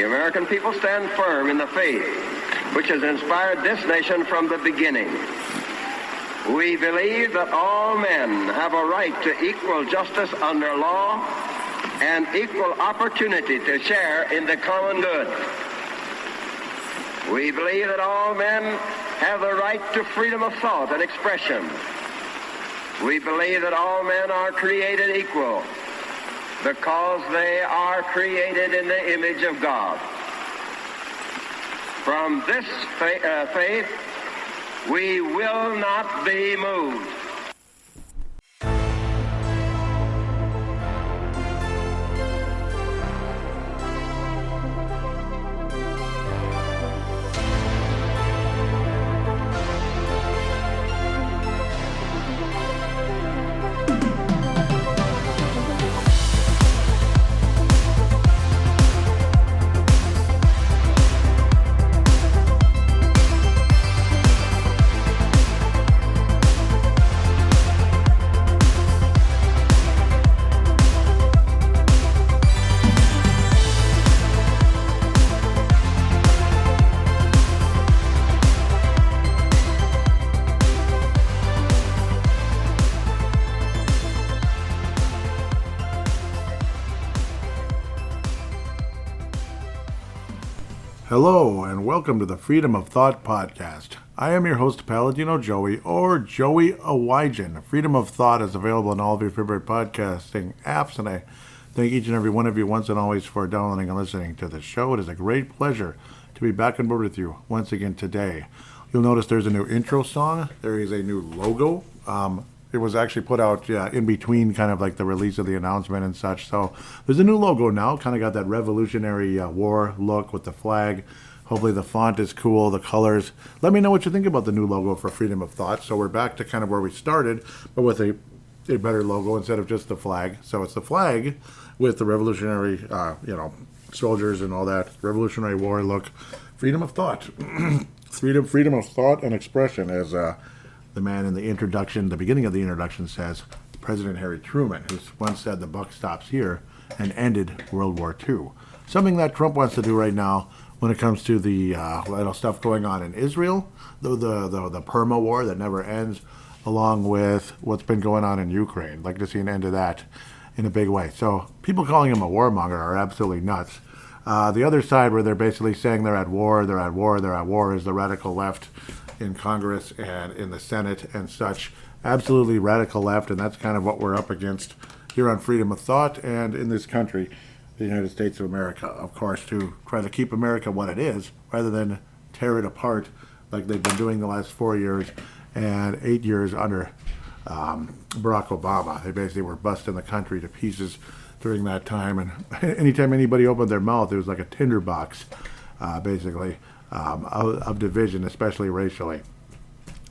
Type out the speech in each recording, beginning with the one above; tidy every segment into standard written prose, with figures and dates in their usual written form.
the American people stand firm in the faith which has inspired this nation from the beginning. We believe that all men have a right to equal justice under law and equal opportunity to share in the common good. We believe that all men have the right to freedom of thought and expression. We believe that all men are created equal because they are created in the image of God. From this faith, we will not be moved. Hello, and welcome to the Freedom of Thought podcast. I am your host, Paladino Joey, or Joey Awajan. Freedom of Thought is available on all of your favorite podcasting apps, and I thank each and every one of you once and always for downloading and listening to the show. It is a great pleasure to be back on board with you once again today. You'll notice there's a new intro song. There is a new logo. It was actually put out in between kind of like the release of the announcement and such. So there's a new logo now, kind of got that Revolutionary War look with the flag. Hopefully the font is cool, the colors. Let me know what you think about the new logo for Freedom of Thought. So we're back to kind of where we started, but with a better logo instead of just the flag. So it's the flag with the Revolutionary, soldiers and all that. Revolutionary War look. Freedom of Thought. freedom of thought and expression, as the man in the introduction, the beginning of the introduction says, President Harry Truman, who once said the buck stops here and ended World War II. Something that Trump wants to do right now when it comes to the stuff going on in Israel, the perma war that never ends, along with what's been going on in Ukraine. I'd like to see an end to that in a big way. So people calling him a warmonger are absolutely nuts. The other side, where they're basically saying they're at war, is the radical left in Congress and in the Senate and such. Absolutely radical left, and that's kind of what we're up against here on Freedom of Thought and in this country, the United States of America, of course, to try to keep America what it is rather than tear it apart like they've been doing the last 4 years and 8 years under Barack Obama. They basically were busting the country to pieces during that time, and anytime anybody opened their mouth, it was like a tinderbox, basically, of division, especially racially.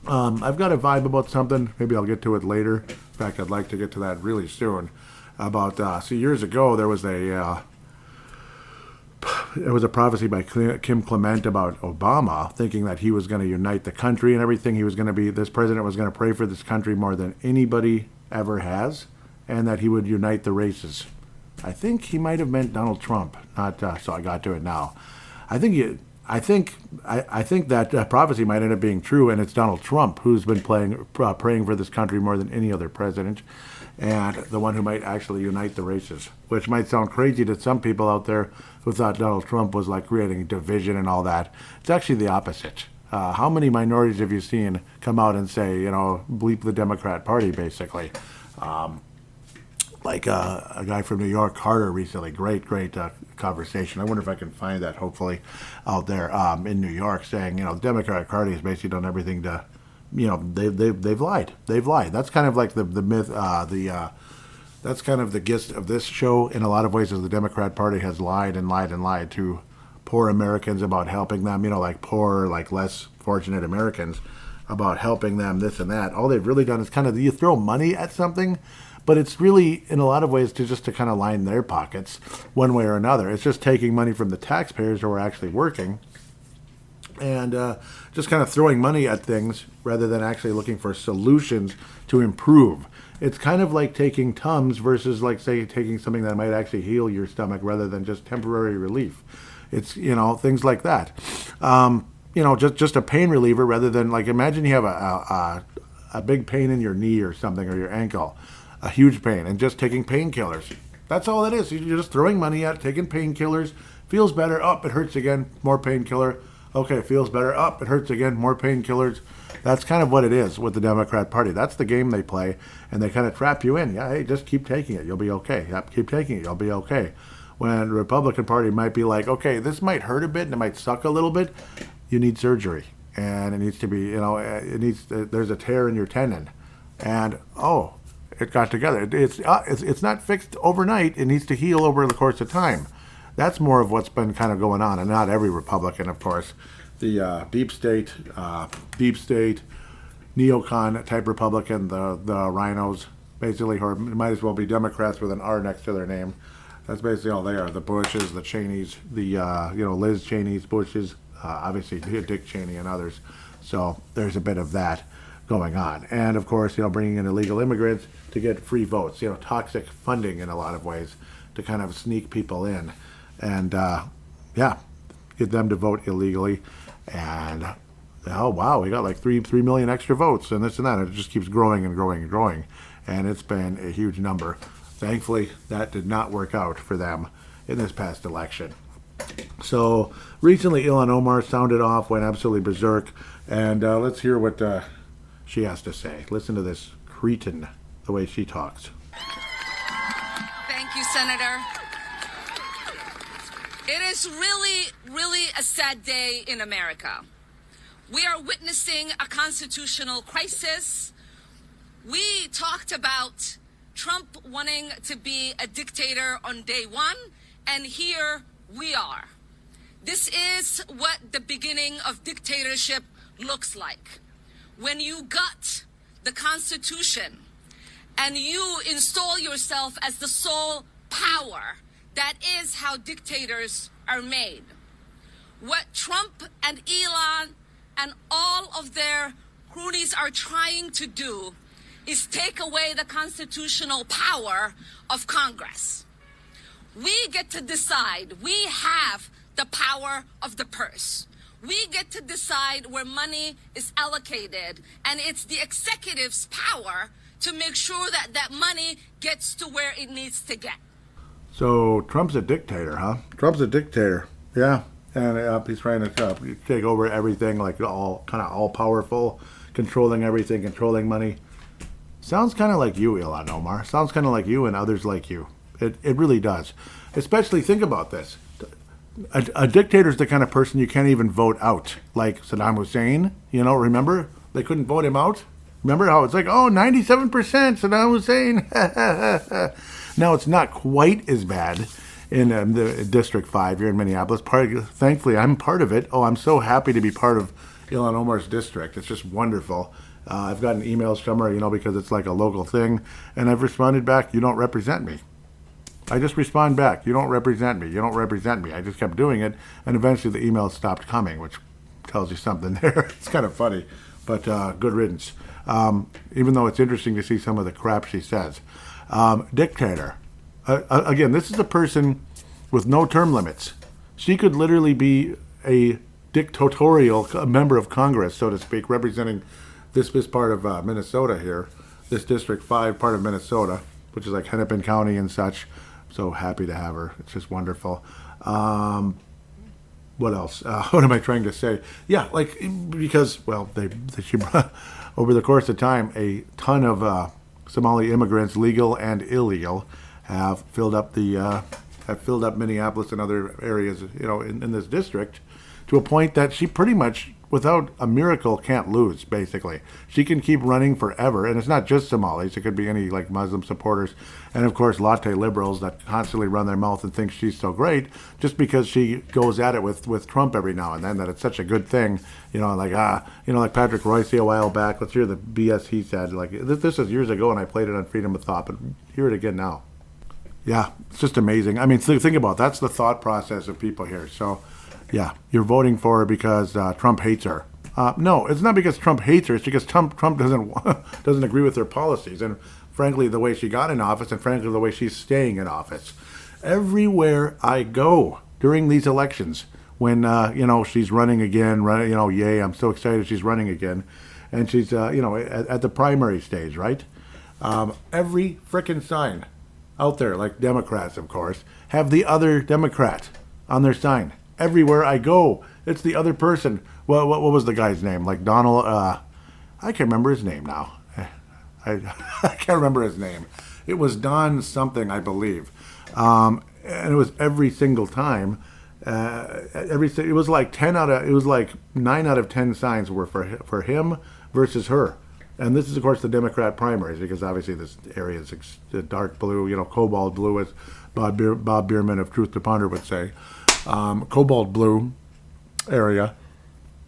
I've got a vibe about something. Maybe I'll get to it later. In fact, I'd like to get to that really soon. About years ago, there was a prophecy by Kim Clement about Obama, thinking that he was going to unite the country and everything. This president was going to pray for this country more than anybody ever has, and that he would unite the races. I think he might have meant Donald Trump. So I got to it now. I think that prophecy might end up being true, and it's Donald Trump who's been praying for this country more than any other president, and the one who might actually unite the races, which might sound crazy to some people out there who thought Donald Trump was like creating division and all that. It's actually the opposite. How many minorities have you seen come out and say, bleep the Democrat Party, basically? Like a guy from New York, Carter, recently. Great conversation. I wonder if I can find that, hopefully, out there in New York, saying, the Democratic Party has basically done everything to, they've lied. They've lied. That's kind of like the myth, that's kind of the gist of this show in a lot of ways, is the Democrat Party has lied and lied and lied to poor Americans about helping them, like poor, like less fortunate Americans, about helping them, this and that. All they've really done is kind of, you throw money at something, but it's really, in a lot of ways, to kind of line their pockets one way or another. It's just taking money from the taxpayers who are actually working and just kind of throwing money at things rather than actually looking for solutions to improve. It's kind of like taking Tums versus, like, say, taking something that might actually heal your stomach rather than just temporary relief. It's, things like that. Just a pain reliever rather than, like, imagine you have a big pain in your knee or something, or your ankle, a huge pain, and just taking painkillers. That's all it is. You're just throwing money at it, taking painkillers. Feels better. It hurts again. More painkiller. Okay, feels better. It hurts again. More painkillers. That's kind of what it is with the Democrat Party. That's the game they play, and they kind of trap you in. Yeah, hey, just keep taking it. You'll be okay. Yep, keep taking it. You'll be okay. When the Republican Party might be like, okay, this might hurt a bit and it might suck a little bit. You need surgery, and it needs to be, there's a tear in your tendon, and it got together. It's not fixed overnight. It needs to heal over the course of time. That's more of what's been kind of going on, and not every Republican, of course. The deep state, neocon type Republican, the rhinos, basically, who might as well be Democrats with an R next to their name. That's basically all they are. The Bushes, the Cheneys, the Liz Cheney's, Bushes, obviously Dick Cheney and others. So there's a bit of that going on, and of course, bringing in illegal immigrants to get free votes. Toxic funding in a lot of ways to kind of sneak people in, and get them to vote illegally. And oh wow, we got like 3 million extra votes, and this and that. And it just keeps growing and growing and growing, and it's been a huge number. Thankfully, that did not work out for them in this past election. So recently, Ilhan Omar sounded off, went absolutely berserk, and let's hear what she has to say. Listen to this cretin, the way she talks. Thank you, Senator. It is really, really a sad day in America. We are witnessing a constitutional crisis. We talked about Trump wanting to be a dictator on day one, and here we are. This is what the beginning of dictatorship looks like. When you gut the Constitution and you install yourself as the sole power, that is how dictators are made. What Trump and Elon and all of their cronies are trying to do is take away the constitutional power of Congress. We get to decide. We have the power of the purse. We get to decide where money is allocated, and it's the executive's power to make sure that that money gets to where it needs to get. So Trump's a dictator, huh? Trump's a dictator, yeah. And he's trying to take over everything, like all powerful, controlling everything, controlling money. Sounds kind of like you, Ilhan Omar. Sounds kind of like you and others like you. It really does. Especially, think about this. A dictator's the kind of person you can't even vote out. Like Saddam Hussein, remember? They couldn't vote him out. Remember how it's like, 97% Saddam Hussein. Now, it's not quite as bad in the District 5 here in Minneapolis. Thankfully, I'm part of it. I'm so happy to be part of Ilhan Omar's district. It's just wonderful. I've gotten emails from her, because it's like a local thing. And I've responded back, you don't represent me. I just respond back, you don't represent me. You don't represent me. I just kept doing it. And eventually the emails stopped coming, which tells you something there. It's kind of funny, but good riddance. Even though it's interesting to see some of the crap she says. Dictator. Again, this is a person with no term limits. She could literally be a dictatorial member of Congress, so to speak, representing this part of Minnesota here, this District 5 part of Minnesota, which is like Hennepin County and such. So happy to have her. It's just wonderful. What else? What am I trying to say? Yeah, because she over the course of time, a ton of Somali immigrants, legal and illegal, have filled up Minneapolis and other areas, in this district, to a point that she pretty much, without a miracle, can't lose. Basically, she can keep running forever, and it's not just Somalis. It could be any Muslim supporters, and of course latte liberals that constantly run their mouth and think she's so great just because she goes at it with Trump every now and then. That it's such a good thing, like Patrick Royce a while back. Let's hear the BS he said. This is years ago, and I played it on Freedom of Thought, but hear it again now. Yeah, it's just amazing. I mean, think about it. That's the thought process of people here. So. Yeah, you're voting for her because Trump hates her. No, it's not because Trump hates her. It's because Trump doesn't agree with her policies, and frankly, the way she got in office, and frankly, the way she's staying in office. Everywhere I go, during these elections when, she's running again, yay, I'm so excited she's running again. And she's, at the primary stage, right? Every frickin' sign out there, like Democrats, of course, have the other Democrat on their sign. Everywhere I go, it's the other person. Well, what was the guy's name? Like Donald, I can't remember his name now. I can't remember his name. It was Don something, I believe. And it was every single time. It was like 9 out of 10 signs were for him versus her. And this is, of course, the Democrat primaries, because obviously this area is dark blue, cobalt blue, as Bob Bierman of Truth to Ponder would say. Cobalt blue area.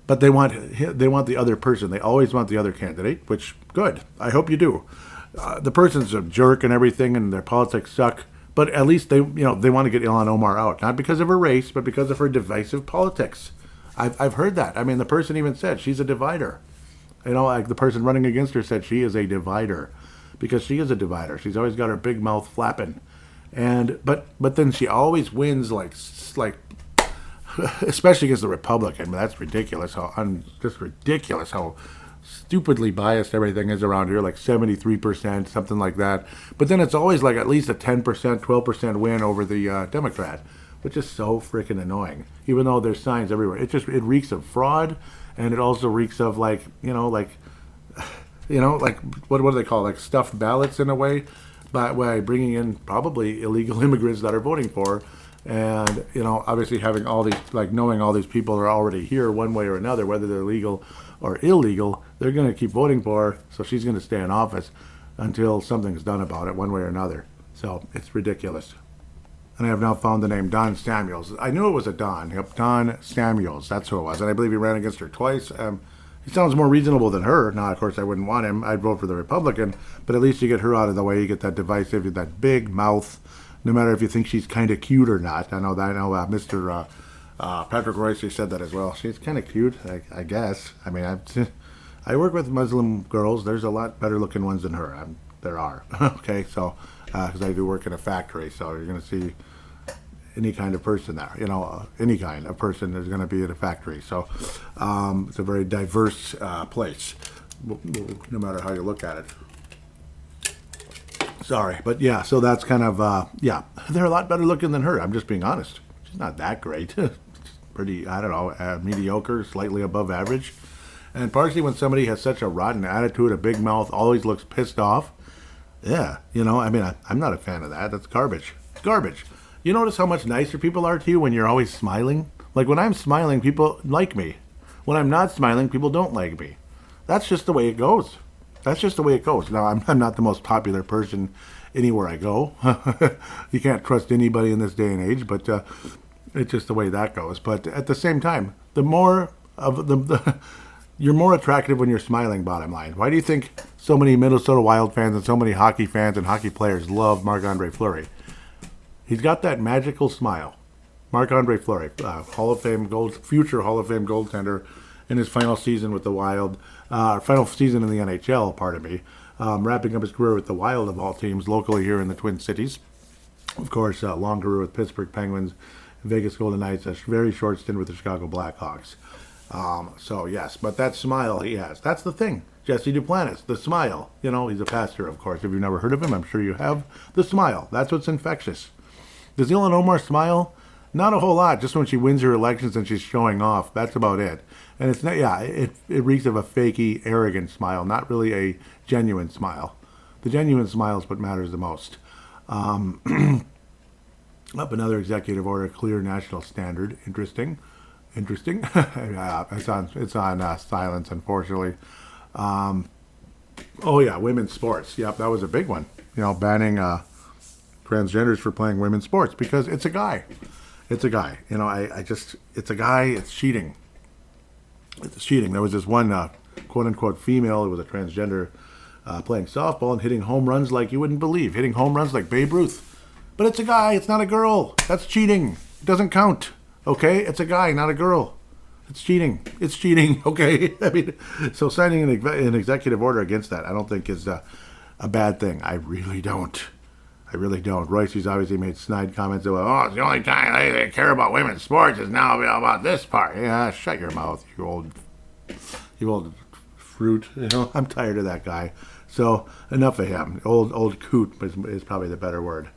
But they want the other person. They always want the other candidate, which, good. I hope you do. The person's a jerk and everything, and their politics suck. But at least they want to get Ilhan Omar out, not because of her race, but because of her divisive politics. I've heard that. I mean, the person even said she's a divider. Like the person running against her said she is a divider, because she is a divider. She's always got her big mouth flapping, but then she always wins like especially against the Republican. That's ridiculous. Just ridiculous how stupidly biased everything is around here, like 73%, something like that. But then it's always like at least a 10%, 12% win over the Democrat, which is so freaking annoying. Even though there's signs everywhere, it reeks of fraud, and it also reeks of like what do they call it? Like stuffed ballots in a way, by bringing in probably illegal immigrants that are voting for. And, obviously having all these, like knowing all these people are already here one way or another, whether they're legal or illegal, they're going to keep voting for her. So she's going to stay in office until something's done about it one way or another. So it's ridiculous. And I have now found the name Don Samuels. I knew it was a Don. Yep, Don Samuels. That's who it was. And I believe he ran against her twice. He sounds more reasonable than her. Now, of course, I wouldn't want him. I'd vote for the Republican. But at least you get her out of the way. You get that divisive, that big mouth. No matter if you think she's kind of cute or not. I know Mr. Patrick Royce said that as well. She's kind of cute, I guess. I mean, I work with Muslim girls. There's a lot better looking ones than her. There are. Okay, so because I do work in a factory, so you're going to see any kind of person there. Any kind of person is going to be at a factory. So it's a very diverse place, no matter how you look at it. Sorry, but yeah, so that's kind of, they're a lot better looking than her. I'm just being honest. She's not that great. Pretty, I don't know, mediocre, slightly above average. And partially when somebody has such a rotten attitude, a big mouth, always looks pissed off. Yeah, I'm not a fan of that. That's garbage. It's garbage. You notice how much nicer people are to you when you're always smiling? Like when I'm smiling, people like me. When I'm not smiling, people don't like me. That's just the way it goes. That's just the way it goes. Now, I'm not the most popular person anywhere I go. You can't trust anybody in this day and age, but it's just the way that goes. But at the same time, the more of you're more attractive when you're smiling, bottom line. Why do you think so many Minnesota Wild fans and so many hockey fans and hockey players love Marc-Andre Fleury? He's got that magical smile. Marc-Andre Fleury, future Hall of Fame goaltender in his final season with the Wild. Final season in the NHL, pardon me, wrapping up his career with the Wild of all teams locally here in the Twin Cities. Of course, long career with Pittsburgh Penguins, Vegas Golden Knights, a very short stint with the Chicago Blackhawks. So yes, but that smile he has, that's the thing. Jesse Duplantis, the smile. He's a pastor, of course. If you've never heard of him, I'm sure you have. The smile, that's what's infectious. Does Ilhan Omar smile? Not a whole lot, just when she wins her elections and she's showing off. That's about it. And it's not, it reeks of a fakey, arrogant smile, not really a genuine smile. The genuine smile is what matters the most. Up another executive order, clear national standard. Interesting. It's on silence, unfortunately. Women's sports. Yep, that was a big one. Banning transgenders for playing women's sports because it's a guy. It's a guy. It's a guy. It's cheating. It's cheating. There was this one quote-unquote female who was a transgender playing softball and hitting home runs like you wouldn't believe. Hitting home runs like Babe Ruth. But it's a guy. It's not a girl. That's cheating. It doesn't count. Okay? It's a guy, not a girl. It's cheating. It's cheating. Okay? So signing an executive order against that I don't think is a bad thing. I really don't. really don't. Royce's obviously made snide comments about, oh, it's the only time they care about women's sports is now about this part. Yeah, shut your mouth, you old fruit. I'm tired of that guy. So enough of him. Old coot is probably the better word.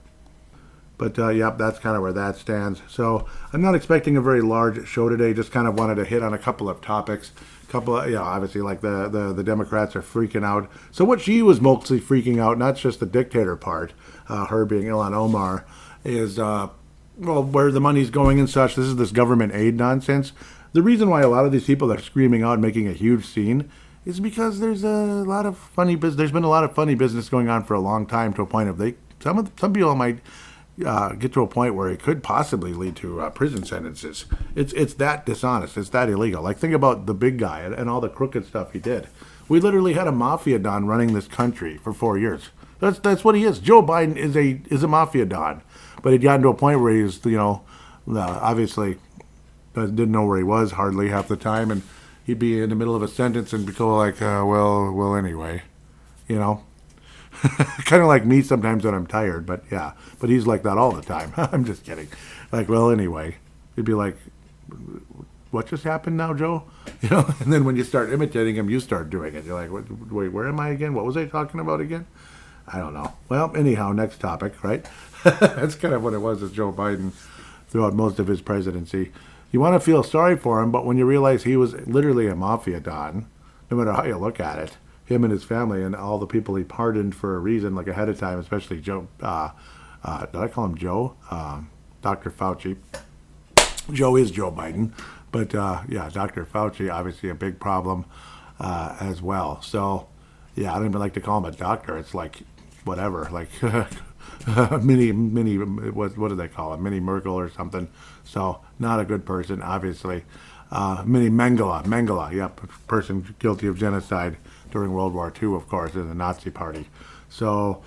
But, yep, that's kind of where that stands. So I'm not expecting a very large show today. Just kind of wanted to hit on a couple of topics. Obviously, like the Democrats are freaking out. So what she was mostly freaking out, not just the dictator part, her being Ilhan Omar, is, where the money's going and such. This is this government aid nonsense. The reason why a lot of these people are screaming out and making a huge scene is because there's a lot of funny business. There's been a lot of funny business going on for a long time, to a point of some people might get to a point where it could possibly lead to prison sentences. It's that dishonest. It's that illegal. Like, think about the big guy and all the crooked stuff he did. We literally had a mafia don running this country for 4 years. That's what he is. Joe Biden is a mafia don, but he'd gotten to a point where he's obviously didn't know where he was hardly half the time, and he'd be in the middle of a sentence and go like, well, anyway, kind of like me sometimes when I'm tired, but yeah, but he's like that all the time. I'm just kidding. Like, well, anyway, he'd be like, what just happened now, Joe? And then when you start imitating him, you start doing it. You're like, wait, where am I again? What was I talking about again? I don't know. Well, anyhow, next topic, right? That's kind of what it was with Joe Biden throughout most of his presidency. You want to feel sorry for him, but when you realize he was literally a mafia don, no matter how you look at it, him and his family and all the people he pardoned for a reason, like ahead of time, especially Joe, did I call him Joe? Dr. Fauci. Joe is Joe Biden, but Dr. Fauci, obviously a big problem as well. So, yeah, I don't even like to call him a doctor. It's like, whatever, like mini, what do they call him? Mini Merkel or something. So, not a good person, obviously. Mini Mengele, yep, person guilty of genocide during World War II, of course, in the Nazi Party. So,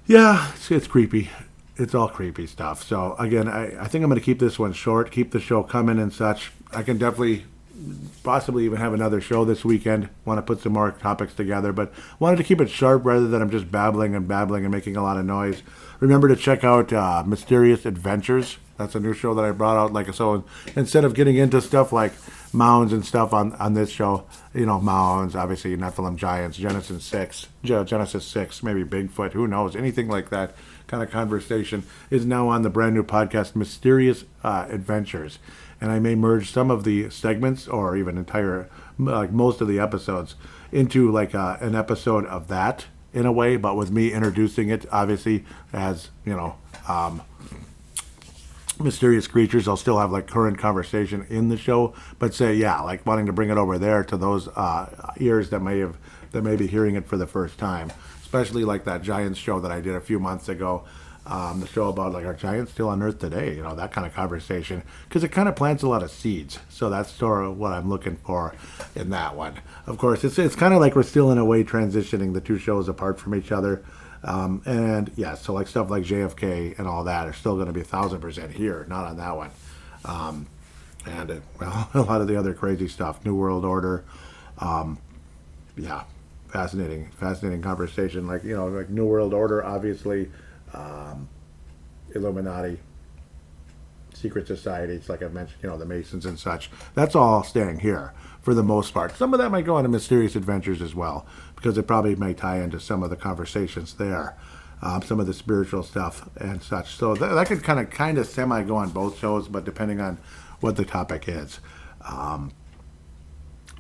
yeah, it's creepy. It's all creepy stuff. So, again, I think I'm going to keep this one short, keep the show coming and such. I can definitely possibly even have another show this weekend. Want to put some more topics together, but wanted to keep it sharp rather than I'm just babbling and making a lot of noise. Remember to check out Mysterious Adventures. That's a new show that I brought out. So instead of getting into stuff like mounds and stuff on this show, mounds, obviously Nephilim giants, Genesis 6, maybe Bigfoot, who knows, anything like that kind of conversation is now on the brand new podcast, Mysterious Adventures. And I may merge some of the segments or even most of the episodes into an episode of that in a way, but with me introducing it, obviously, as, mysterious creatures. I'll still have current conversation in the show, but wanting to bring it over there to those ears that may be hearing it for the first time, especially like that Giants show that I did a few months ago. The show about are giants still on Earth today, that kind of conversation, because it kind of plants a lot of seeds. So that's sort of what I'm looking for in that one. Of course, it's kind of like we're still in a way transitioning the two shows apart from each other. So stuff like JFK and all that are still going to be 1,000% here, not on that one. A lot of the other crazy stuff, New World Order, fascinating conversation. Like New World Order, obviously, Illuminati, secret societies, like I mentioned, the Masons and such. That's all staying here for the most part. Some of that might go on to Mysterious Adventures as well, because it probably may tie into some of the conversations there, some of the spiritual stuff and such. So that could kind of semi go on both shows, but depending on what the topic is.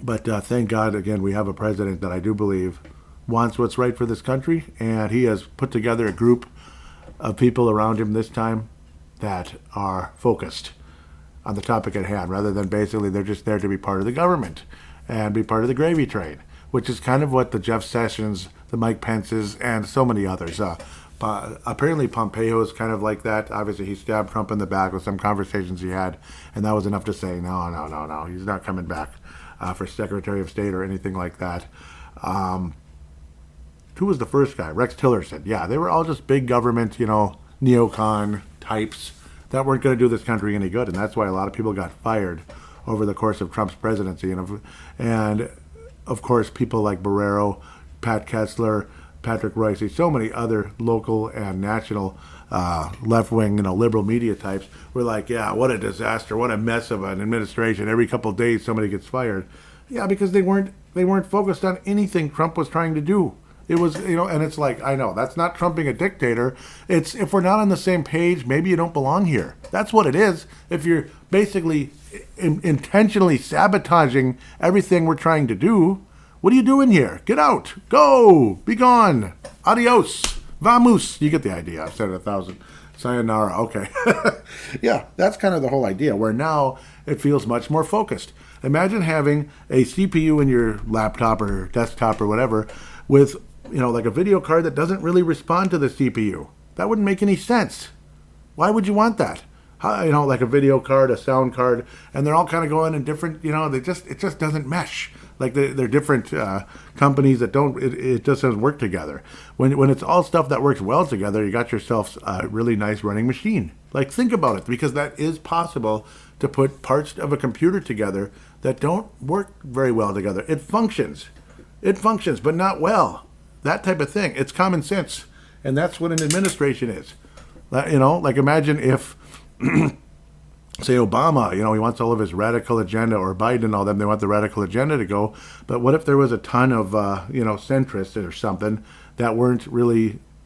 But thank God, again, we have a president that I do believe wants what's right for this country, and he has put together a group of people around him this time that are focused on the topic at hand, rather than basically they're just there to be part of the government and be part of the gravy train, which is kind of what the Jeff Sessions, the Mike Pences, and so many others. Apparently Pompeo is kind of like that. Obviously, he stabbed Trump in the back with some conversations he had, and that was enough to say, no, he's not coming back for Secretary of State or anything like that. Who was the first guy? Rex Tillerson. Yeah, they were all just big government, neocon types that weren't going to do this country any good, and that's why a lot of people got fired over the course of Trump's presidency. And of course, people like Barrero, Pat Kessler, Patrick Royce, so many other local and national left-wing, liberal media types were like, yeah, what a disaster, what a mess of an administration. Every couple of days somebody gets fired. Yeah, because they weren't focused on anything Trump was trying to do. It was, and it's like, I know, that's not Trump being a dictator. It's, if we're not on the same page, maybe you don't belong here. That's what it is. If you're basically intentionally sabotaging everything we're trying to do, what are you doing here? Get out. Go. Be gone. Adios. Vamos. You get the idea. I've said it 1,000. Sayonara. Okay. Yeah, that's kind of the whole idea, where now it feels much more focused. Imagine having a CPU in your laptop or desktop or whatever with, like a video card that doesn't really respond to the CPU. That wouldn't make any sense. Why would you want that? Like a video card, a sound card, and they're all kind of going in different, it just doesn't mesh. Like they're different companies that it just doesn't work together. When it's all stuff that works well together, you got yourself a really nice running machine. Like, think about it, because that is possible to put parts of a computer together that don't work very well together. It functions, but not well. That type of thing. It's common sense, and that's what an administration is. Like imagine if, say Obama, he wants all of his radical agenda, or Biden and all them, they want the radical agenda to go. But what if there was a ton of, centrists or something that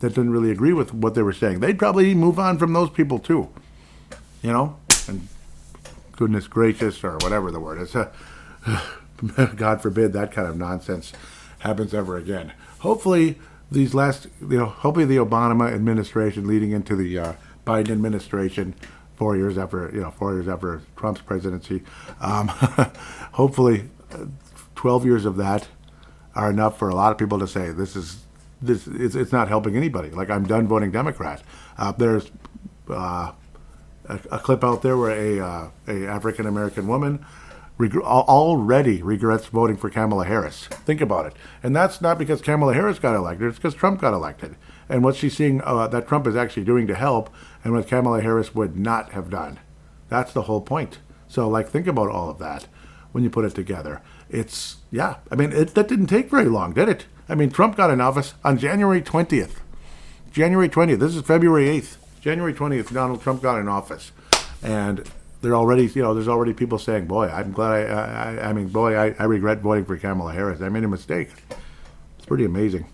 didn't really agree with what they were saying? They'd probably move on from those people too, and goodness gracious, or whatever the word is. God forbid that kind of nonsense happens ever again. Hopefully hopefully the Obama administration leading into the Biden administration, 4 years after Trump's presidency, hopefully 12 years of that are enough for a lot of people to say it's not helping anybody. Like, I'm done voting Democrat. There's a clip out there where a African American woman already regrets voting for Kamala Harris. Think about it. And that's not because Kamala Harris got elected, it's because Trump got elected. And what she's seeing that Trump is actually doing to help, and what Kamala Harris would not have done. That's the whole point. So, think about all of that when you put it together. That didn't take very long, did it? Trump got in office on January 20th. January 20th. This is February 8th. January 20th, Donald Trump got in office. And they're already, there's already people saying, boy, I'm glad I regret voting for Kamala Harris. I made a mistake. It's pretty amazing.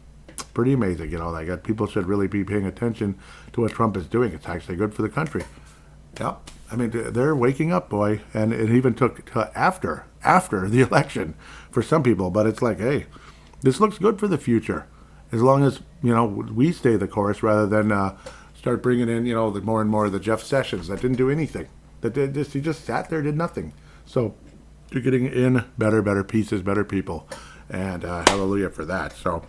People should really be paying attention to what Trump is doing. It's actually good for the country. Yeah. They're waking up, boy. And it even took after the election for some people. But it's like, hey, this looks good for the future. As long as, we stay the course rather than start bringing in, the more and more of the Jeff Sessions that didn't do anything. He just sat there, did nothing. So you're getting in better pieces, better people. And hallelujah for that. So,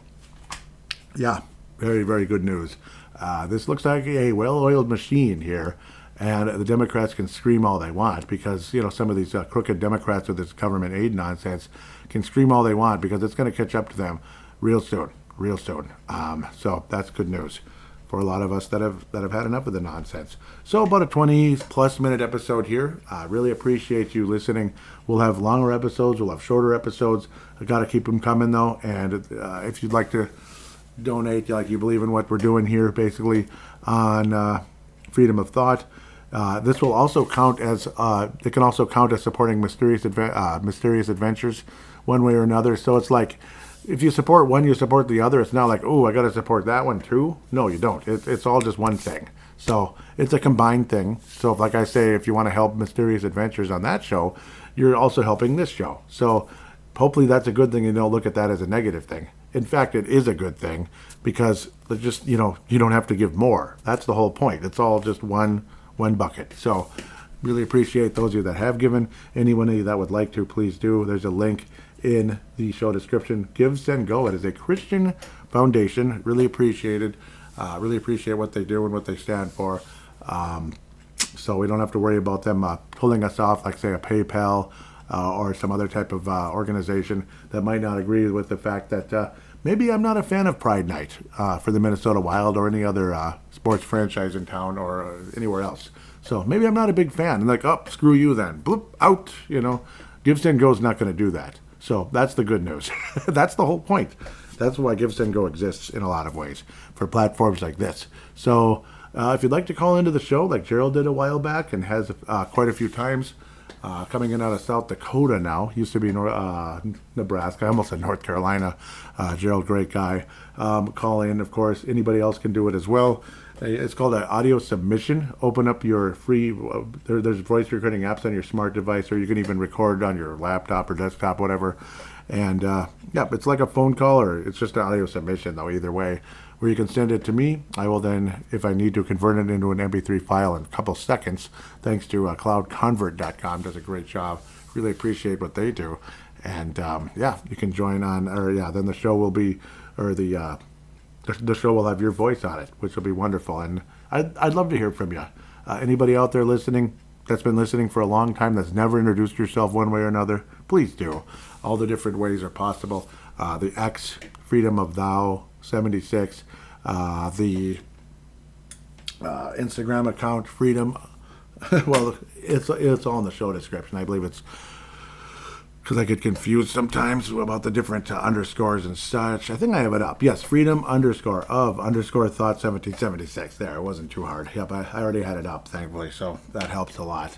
yeah, very, very good news. This looks like a well-oiled machine here. And the Democrats can scream all they want because, some of these crooked Democrats with this government aid nonsense can scream all they want because it's going to catch up to them real soon. So that's good news for a lot of us that have had enough of the nonsense. So about a 20-plus minute episode here. I really appreciate you listening. We'll have longer episodes. We'll have shorter episodes. I got to keep them coming, though. And if you'd like to donate, you believe in what we're doing here, basically, on freedom of thought, this will also count as, it can also count as supporting Mysterious Adventures one way or another. So it's like, if you support one, you support the other. It's not like, oh, I got to support that one too. No, you don't. It's all just one thing. So it's a combined thing. So like I say, if you want to help Mysterious Adventures on that show, you're also helping this show. So hopefully that's a good thing and don't look at that as a negative thing. In fact, it is a good thing because just, you don't have to give more. That's the whole point. It's all just one bucket. So really appreciate those of you that have given. Anyone of you that would like to, please do. There's a link in the show description. Give, Send, Go. It is a Christian foundation. Really appreciated. Really appreciate what they do and what they stand for. So we don't have to worry about them pulling us off, like, say, a PayPal or some other type of organization that might not agree with the fact that maybe I'm not a fan of Pride Night for the Minnesota Wild or any other sports franchise in town or anywhere else. So maybe I'm not a big fan. And like, oh, screw you then. Bloop, out, Give, Send, Go is not going to do that. So that's the good news. That's the whole point. That's why Give, Send, Go exists in a lot of ways for platforms like this. So if you'd like to call into the show like Gerald did a while back and has quite a few times, coming in out of South Dakota now, used to be Nebraska, I almost said North Carolina. Gerald, great guy. Call in, of course. Anybody else can do it as well. It's called an audio submission. Open up your free, there's voice recording apps on your smart device, or you can even record on your laptop or desktop, whatever. And it's like a phone call, or it's just an audio submission, though, either way, where you can send it to me. I will then, if I need to, convert it into an MP3 file in a couple seconds, thanks to cloudconvert.com. Does a great job. Really appreciate what they do. And you can join on, then the show will be, the show will have your voice on it, which will be wonderful. And I'd love to hear from you. Anybody out there listening that's been listening for a long time that's never introduced yourself one way or another, please do. All the different ways are possible. The X, Freedom of Thou 76, the Instagram account, Freedom. Well, it's all in the show description. I believe it's because I get confused sometimes about the different underscores and such. I think I have it up. Yes, Freedom _of _thought 1776. There, it wasn't too hard. Yep, I already had it up, thankfully, so that helps a lot.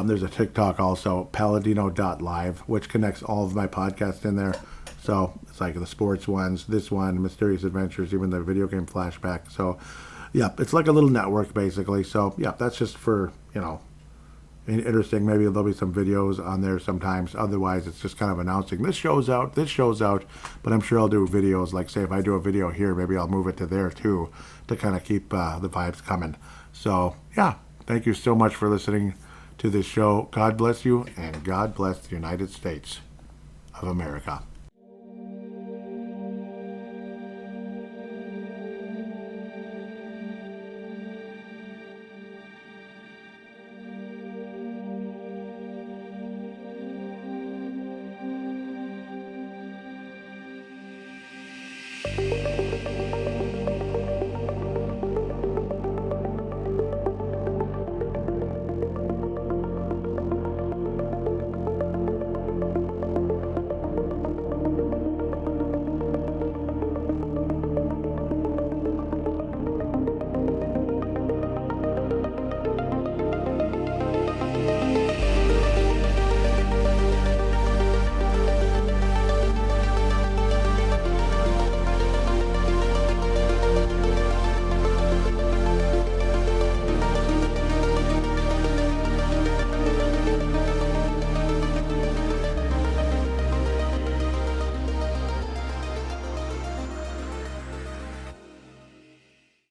There's a TikTok also, paladino.live, which connects all of my podcasts in there. So it's like the sports ones, this one, Mysterious Adventures, even the video game flashback. So, it's like a little network, basically. So, that's just for, interesting. Maybe there'll be some videos on there sometimes. Otherwise, it's just kind of announcing this show's out, but I'm sure I'll do videos. Like, say, if I do a video here, maybe I'll move it to there too, to kind of keep the vibes coming. So, thank you so much for listening to this show. God bless you, and God bless the United States of America.